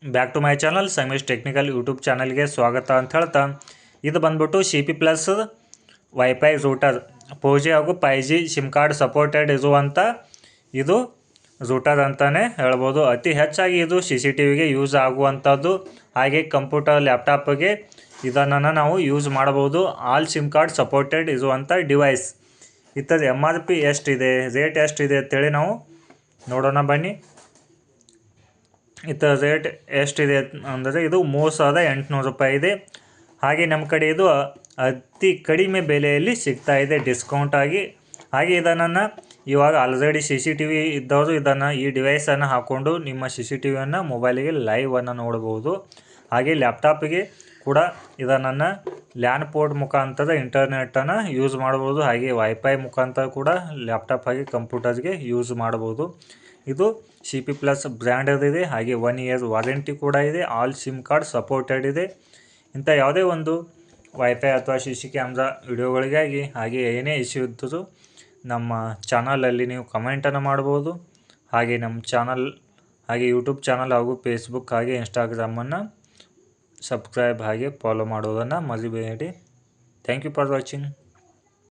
Back to my channel Sameesh technical YouTube ಚಾನಲ್ಗೆ ಸ್ವಾಗತ ಅಂತ ಹೇಳ್ತಾ, ಇದು ಬಂದ್ಬಿಟ್ಟು CP+ ವೈಫೈ ರೂಟರ್ 4G ಹಾಗೂ 5G ಸಿಮ್ ಕಾರ್ಡ್ ಸಪೋರ್ಟೆಡ್ ಇರುವಂಥ ಇದು ರೂಟರ್ ಅಂತಲೇ ಹೇಳ್ಬೋದು. ಅತಿ ಹೆಚ್ಚಾಗಿ ಇದು CCTVಗೆ ಯೂಸ್ ಆಗುವಂಥದ್ದು. ಹಾಗೆ ಕಂಪ್ಯೂಟರ್ ಲ್ಯಾಪ್ಟಾಪ್ಗೆ ಇದನ್ನು ನಾವು ಯೂಸ್ ಮಾಡಬಹುದು. ಆಲ್ ಸಿಮ್ ಕಾರ್ಡ್ ಸಪೋರ್ಟೆಡ್ ಇರುವಂಥ ಡಿವೈಸ್. ಇತರ MRP ಎಷ್ಟಿದೆ, ರೇಟ್ ಎಷ್ಟಿದೆ ಅಂತೇಳಿ ನಾವು ನೋಡೋಣ ಬನ್ನಿ. ಇದರ ರೇಟ್ ಎಷ್ಟಿದೆ ಅಂದರೆ ಇದು 3800 ರೂಪಾಯಿ ಇದೆ. ಹಾಗೆ ನಮ್ಮ ಕಡೆ ಇದು ಅತಿ ಕಡಿಮೆ ಬೆಲೆಯಲ್ಲಿ ಸಿಗ್ತಾ ಇದೆ ಡಿಸ್ಕೌಂಟ್ ಆಗಿ. ಹಾಗೆ ಇದನ್ನು ಇವಾಗ ಆಲ್ರೆಡಿ CCTV ಇದ್ದವರು ಈ ಡಿವೈಸನ್ನು ಹಾಕ್ಕೊಂಡು ನಿಮ್ಮ CCTVಯನ್ನು ಮೊಬೈಲಿಗೆ ಲೈವನ್ನು ನೋಡ್ಬೋದು. ಹಾಗೆ ಲ್ಯಾಪ್ಟಾಪಿಗೆ ಕೂಡ ಇದನ್ನು ಲ್ಯಾನ್ ಪೋರ್ಟ್ ಮುಖಾಂತರ ಇಂಟರ್ನೆಟನ್ನು ಯೂಸ್ ಮಾಡ್ಬೋದು. ಹಾಗೆ ವೈಫೈ ಮುಖಾಂತರ ಕೂಡ ಲ್ಯಾಪ್ಟಾಪ್ ಹಾಗೆ ಕಂಪ್ಯೂಟರ್ಗೆ ಯೂಸ್ ಮಾಡ್ಬೋದು. ಇದು CP+ ಬ್ರ್ಯಾಂಡದಿದೆ. ಹಾಗೆ 1 ಇಯರ್ ವಾರಂಟಿ ಕೂಡ ಇದೆ. ಆಲ್ ಸಿಮ್ ಕಾರ್ಡ್ ಸಪೋರ್ಟೆಡ್ ಇದೆ. ಇಂಥ ಯಾವುದೇ ಒಂದು ವೈಫೈ ಅಥವಾ CC ಕ್ಯಾಮ್ರಾ ವಿಡಿಯೋಗಳಿಗಾಗಿ ಹಾಗೆ ಏನೇ ಇಶ್ಯೂ ಇದ್ದರೂ ನಮ್ಮ ಚಾನಲಲ್ಲಿ ನೀವು ಕಮೆಂಟನ್ನು ಮಾಡ್ಬೋದು. ಹಾಗೆ ನಮ್ಮ ಚಾನಲ್ ಹಾಗೆ ಯೂಟ್ಯೂಬ್ ಚಾನಲ್ ಹಾಗೂ ಫೇಸ್ಬುಕ್ ಹಾಗೆ ಇನ್ಸ್ಟಾಗ್ರಾಮನ್ನು ಸಬ್ಸ್ಕ್ರೈಬ್ ಹಾಗೆ ಫಾಲೋ ಮಾಡೋದನ್ನು ಮರಿಬೇಡಿ. Thank you for watching.